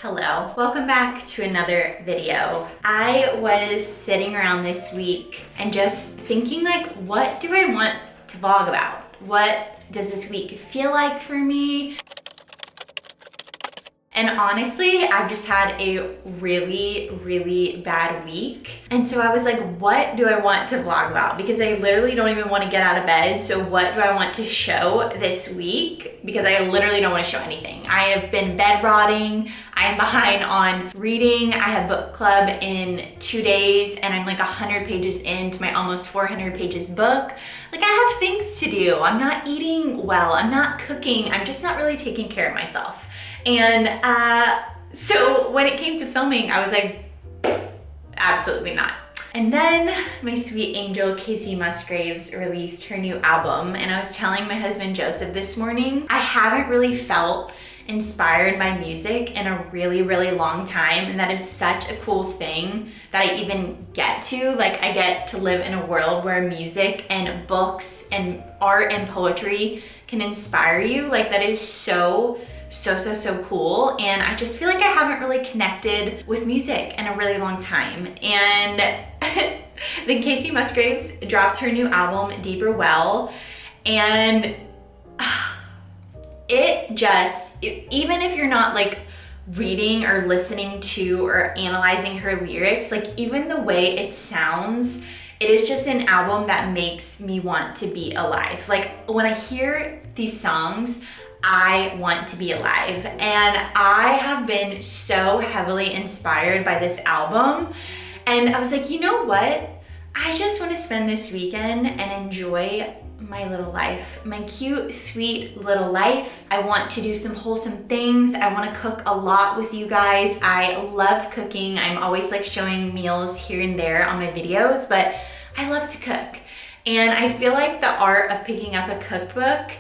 Hello, welcome back to another video. I was sitting around this week and just thinking what do I want to vlog about? What does this week feel like for me? And honestly, I've just had a really bad week. And so I was like, what do I want to vlog about? Because I literally don't even want to get out of bed. So what do I want to show this week? Because I literally don't want to show anything. I have been bed rotting. I'm behind on reading. I have book club in 2 days and I'm like 100 pages into my almost 400 pages book. Like I have things to do. I'm not eating well. I'm not cooking. I'm just not really taking care of myself. And so when it came to filming, I was like, absolutely not. And then my sweet angel, Kacey Musgraves, released her new album. And I was telling my husband, Joseph, this morning, I haven't really felt inspired by music in a really long time. And that is such a cool thing that I even get to. Like I get to live in a world where music and books and art and poetry can inspire you. Like that is so cool. And I just feel like I haven't really connected with music in a really long time. And then Kacey Musgraves dropped her new album, Deeper Well. And even if you're not like reading or listening to or analyzing her lyrics, like even the way it sounds, it is just an album that makes me want to be alive. Like when I hear these songs, I want to be alive. And I have been so heavily inspired by this album. And I was like, you know what? I just want to spend this weekend and enjoy my little life, my cute, sweet little life. I want to do some wholesome things. I want to cook a lot with you guys. I love cooking. I'm always like showing meals here and there on my videos, but I love to cook. And I feel like the art of picking up a cookbook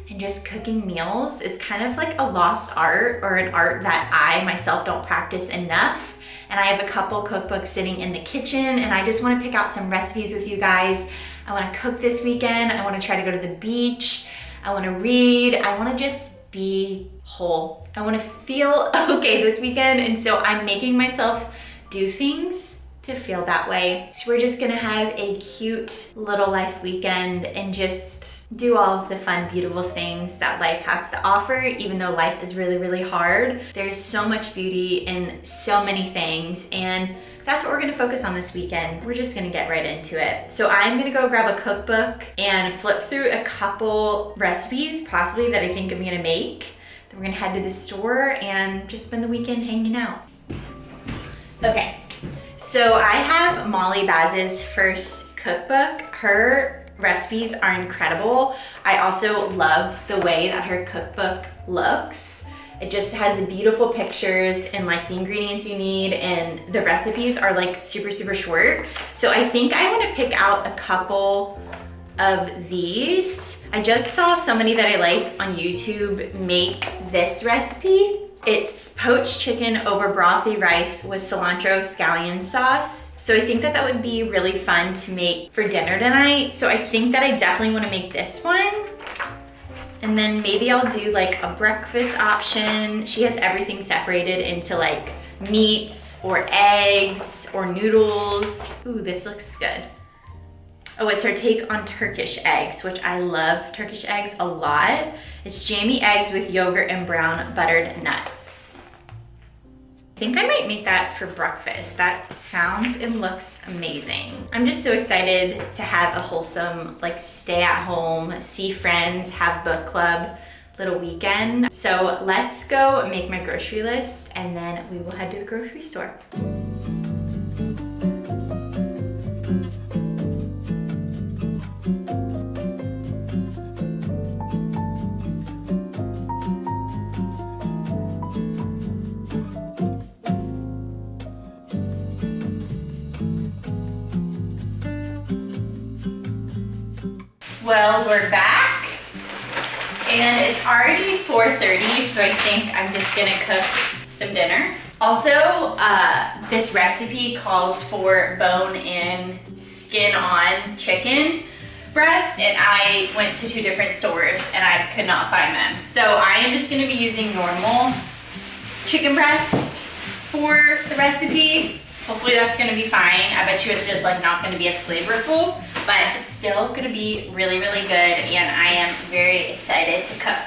and just cooking meals is kind of like a lost art, or an art that I myself don't practice enough. And I have a couple cookbooks sitting in the kitchen and I just want to pick out some recipes with you guys. I want to cook this weekend. I want to try to go to the beach. I want to read. I want to just be whole. I want to feel okay this weekend. And so I'm making myself do things to feel that way. So we're just gonna have a cute little life weekend and just do all of the fun, beautiful things that life has to offer. Even though life is really hard, there's so much beauty in so many things, and that's what we're gonna focus on this weekend. We're just gonna get right into it. So I'm gonna go grab a cookbook and flip through a couple recipes possibly that I think I'm gonna make. Then we're gonna head to the store and just spend the weekend hanging out. Okay. So I have Molly Baz's first cookbook. Her recipes are incredible. I also love the way that her cookbook looks. It just has the beautiful pictures and like the ingredients you need, and the recipes are like super short. So I think I want to pick out a couple of these. I just saw somebody that I like on YouTube make this recipe. It's poached chicken over brothy rice with cilantro scallion sauce. So I think that would be really fun to make for dinner tonight. So I think that I definitely want to make this one. And then maybe I'll do like a breakfast option. She has everything separated into like meats or eggs or noodles. Ooh, this looks good. Oh, it's her take on Turkish eggs, which I love Turkish eggs a lot. It's jammy eggs with yogurt and brown buttered nuts. I think I might make that for breakfast. That sounds and looks amazing. I'm just so excited to have a wholesome, like stay at home, see friends, have book club little weekend. So let's go make my grocery list and then we will head to the grocery store. Well, we're back and it's already 4:30, so I think I'm just gonna cook some dinner. Also, this recipe calls for bone-in, skin-on chicken breast, and I went to 2 different stores and I could not find them. So I am just gonna be using normal chicken breast for the recipe. Hopefully that's gonna be fine. I bet you it's just like not gonna be as flavorful, but it's still gonna be really, really good, and I am very excited to cook.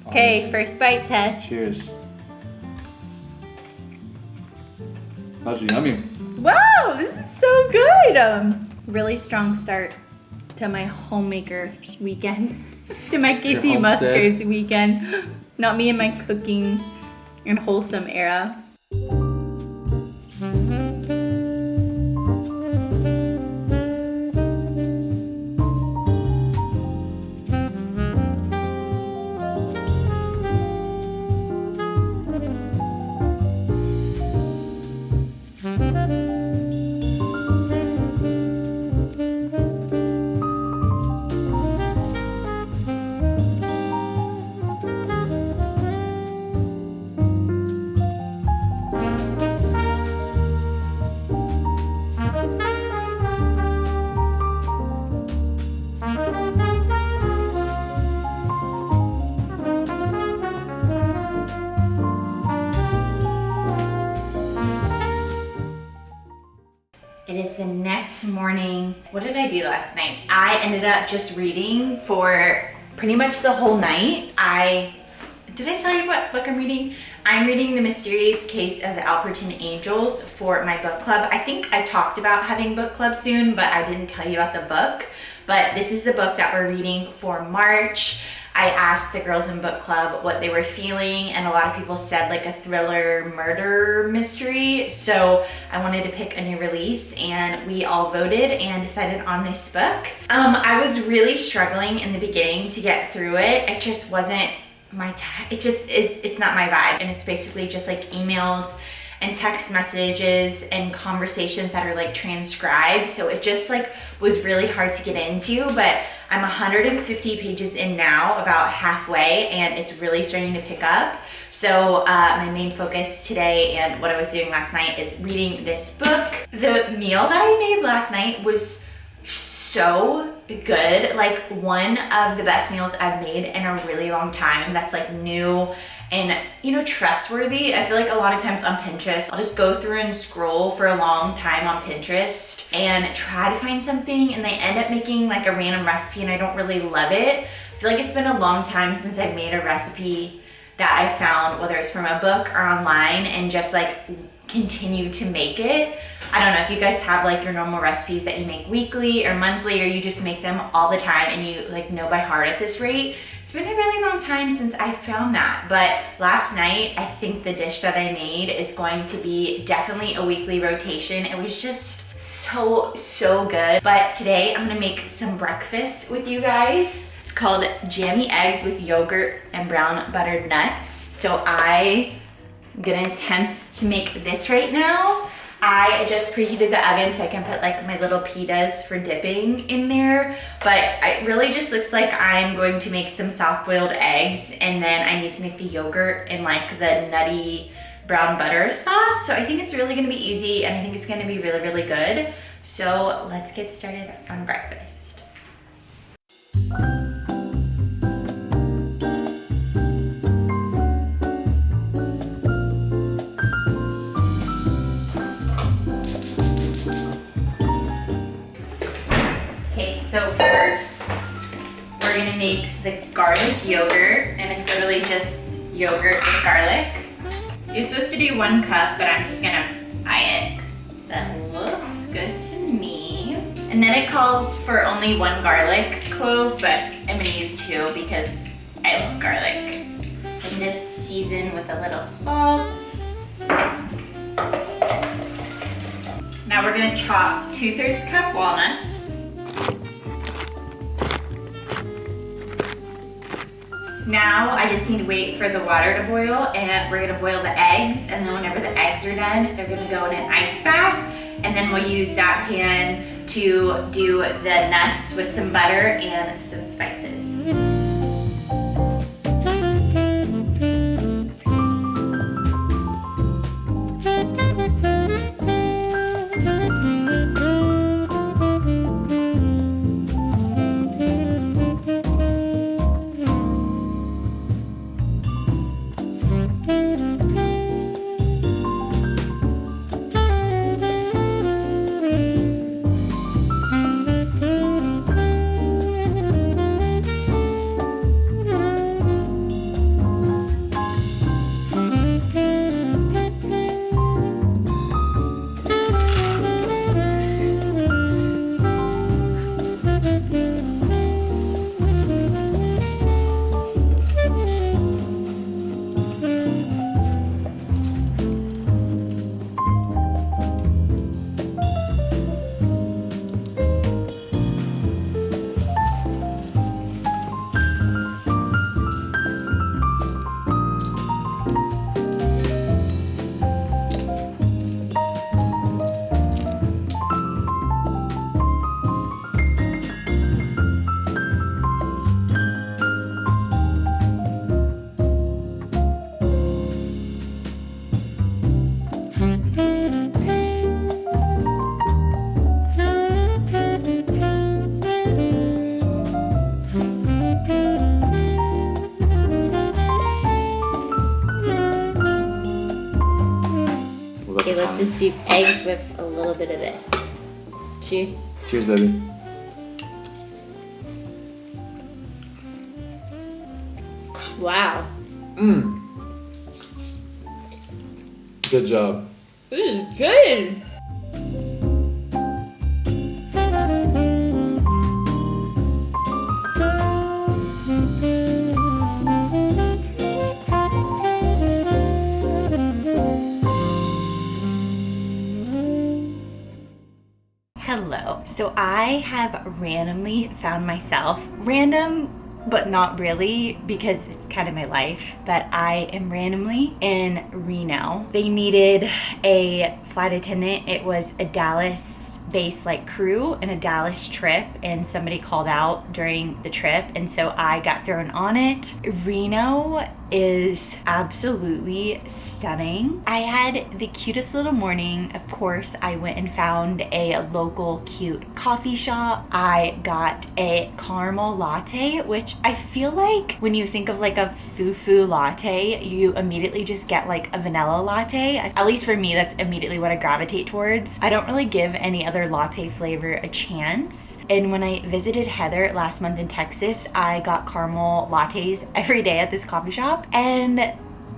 Okay, first bite test. Cheers. How's it yummy? Wow, this is so good. Really strong start to my homemaker weekend, to my Kacey homestead. Musgraves weekend. Not me and my cooking and wholesome era. It is the next morning. What did I do last night? I ended up just reading for pretty much the whole night. Did I tell you what book I'm reading? I'm reading The Mysterious Case of the Alperton Angels for my book club. I think I talked about having book club soon, but I didn't tell you about the book. But this is the book that we're reading for March. I asked the girls in book club what they were feeling, and a lot of people said like a thriller murder mystery. So I wanted to pick a new release, and we all voted and decided on this book. I was really struggling in the beginning to get through it. It just wasn't it's not my vibe. And it's basically just like emails and text messages and conversations that are like transcribed. So it just like was really hard to get into, but I'm 150 pages in now, about halfway, and it's really starting to pick up. So my main focus today and what I was doing last night is reading this book. The meal that I made last night was so good. Like one of the best meals I've made in a really long time that's like new and, you know, trustworthy. I feel like a lot of times on Pinterest, I'll just go through and scroll for a long time on Pinterest and try to find something, and they end up making like a random recipe and I don't really love it. I feel like it's been a long time since I've made a recipe that I found, whether it's from a book or online, and just like continue to make it. I don't know if you guys have like your normal recipes that you make weekly or monthly, or you just make them all the time and you like know by heart at this rate. It's been a really long time since I found that, but last night I think the dish that I made is going to be definitely a weekly rotation. It was just so good. But today I'm gonna make some breakfast with you guys. It's called jammy eggs with yogurt and brown buttered nuts. So I'm gonna attempt to make this right now. I just preheated the oven so I can put like my little pitas for dipping in there, but it really just looks like I'm going to make some soft-boiled eggs, and then I need to make the yogurt and like the nutty brown butter sauce. So I think it's really gonna be easy, and I think it's gonna be really good. So let's get started on breakfast. So first, we're gonna make the garlic yogurt, and it's literally just yogurt with garlic. You're supposed to do 1 cup, but I'm just gonna eye it. That looks good to me. And then it calls for only 1 garlic clove, but I'm gonna use 2 because I love garlic. And just season with a little salt. Now we're gonna chop 2/3 cup walnuts. Now I just need to wait for the water to boil, and we're gonna boil the eggs, and then whenever the eggs are done, they're gonna go in an ice bath, and then we'll use that pan to do the nuts with some butter and some spices. Okay, let's just do eggs with a little bit of this. Cheers. Cheers, baby. Wow. Good job. This is good. Hello. So I have randomly found myself, random but not really because it's kind of my life, but I am randomly in Reno. They needed a flight attendant. It was a Dallas based like crew and a Dallas trip, and somebody called out during the trip, and so I got thrown on it. Reno is absolutely stunning. I had the cutest little morning. Of course, I went and found a local cute coffee shop. I got a caramel latte, which I feel like when you think of like a foo-foo latte, you immediately just get like a vanilla latte. At least for me, that's immediately what I gravitate towards. I don't really give any other latte flavor a chance. And when I visited Heather last month in Texas, I got caramel lattes every day at this coffee shop. And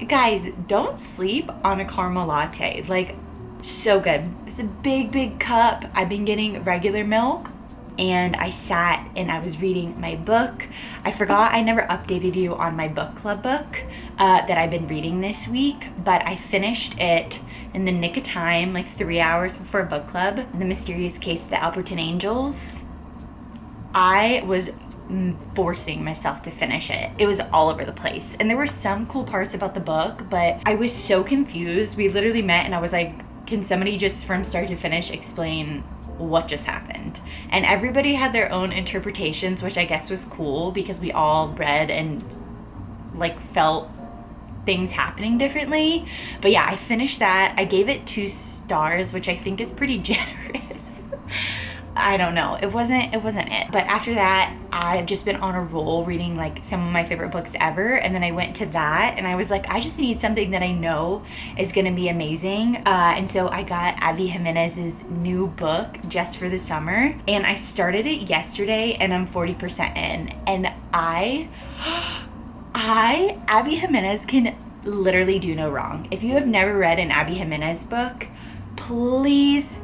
guys, don't sleep on a caramel latte. Like, so good. It's a big cup. I've been getting regular milk, and I sat and I was reading my book. I forgot I never updated you on my book club book that I've been reading this week, but I finished it in the nick of time, like 3 hours before book club. The Mysterious Case of the Alberton Angels. I was forcing myself to finish it. It was all over the place. And there were some cool parts about the book, but I was so confused. We literally met and I was like, can somebody just from start to finish explain what just happened? And everybody had their own interpretations, which I guess was cool because we all read and like felt things happening differently. But yeah, I finished that. I gave it 2 stars, which I think is pretty generous. I don't know. It wasn't it. But after that, I've just been on a roll reading like some of my favorite books ever. And then I went to that and I was like, I just need something that I know is going to be amazing. And so I got Abby Jimenez's new book, Just for the Summer. And I started it yesterday and I'm 40% in. And Abby Jimenez can literally do no wrong. If you have never read an Abby Jimenez book, please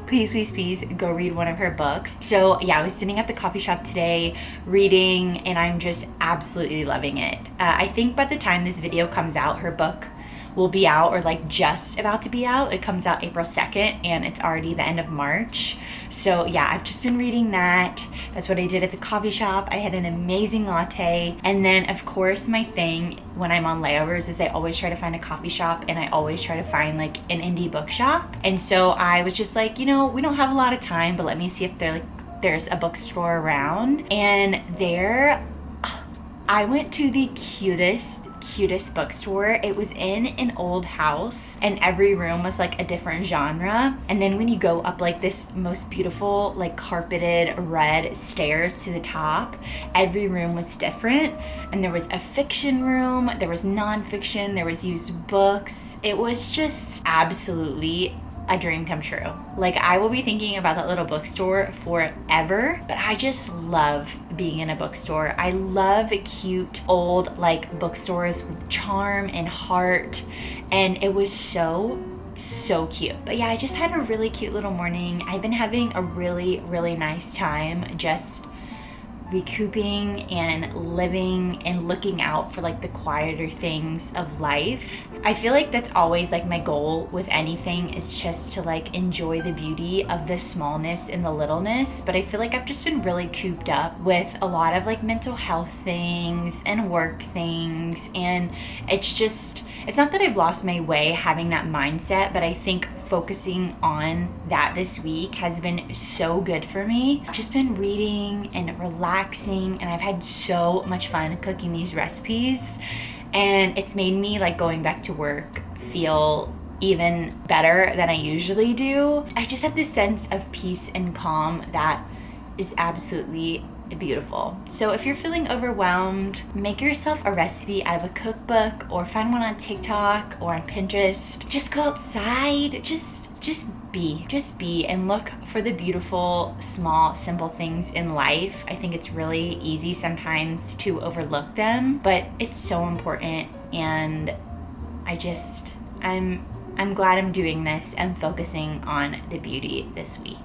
go read one of her books. So yeah, I was sitting at the coffee shop today reading and I'm just absolutely loving it. I think by the time this video comes out, her book will be out or like just about to be out. It comes out April 2nd and it's already the end of March. So yeah, I've just been reading that. That's what I did at the coffee shop. I had an amazing latte. And then of course my thing when I'm on layovers is I always try to find a coffee shop and I always try to find like an indie bookshop. And so I was just like, we don't have a lot of time, but let me see if there's a bookstore around. And there I went to the cutest bookstore. It was in an old house and every room was like a different genre. And then when you go up like this most beautiful like carpeted red stairs to the top, every room was different. And there was a fiction room, there was nonfiction, there was used books. It was just absolutely a dream come true. Like I will be thinking about that little bookstore forever, but I just love being in a bookstore. I love cute old like bookstores with charm and heart, and it was so cute. But yeah, I just had a really cute little morning. I've been having a really nice time just recouping and living and looking out for like the quieter things of life. I feel like that's always like my goal with anything, is just to like enjoy the beauty of the smallness and the littleness. But I feel like I've just been really cooped up with a lot of like mental health things and work things, and it's not that I've lost my way having that mindset, but I think focusing on that this week has been so good for me. I've just been reading and relaxing, and I've had so much fun cooking these recipes, and it's made me like going back to work feel even better than I usually do. I just have this sense of peace and calm that is absolutely beautiful. So if you're feeling overwhelmed, make yourself a recipe out of a cookbook or find one on TikTok or on Pinterest. Just go outside, just be and look for the beautiful, small, simple things in life. I think it's really easy sometimes to overlook them, but it's so important, and I'm glad I'm doing this and focusing on the beauty this week.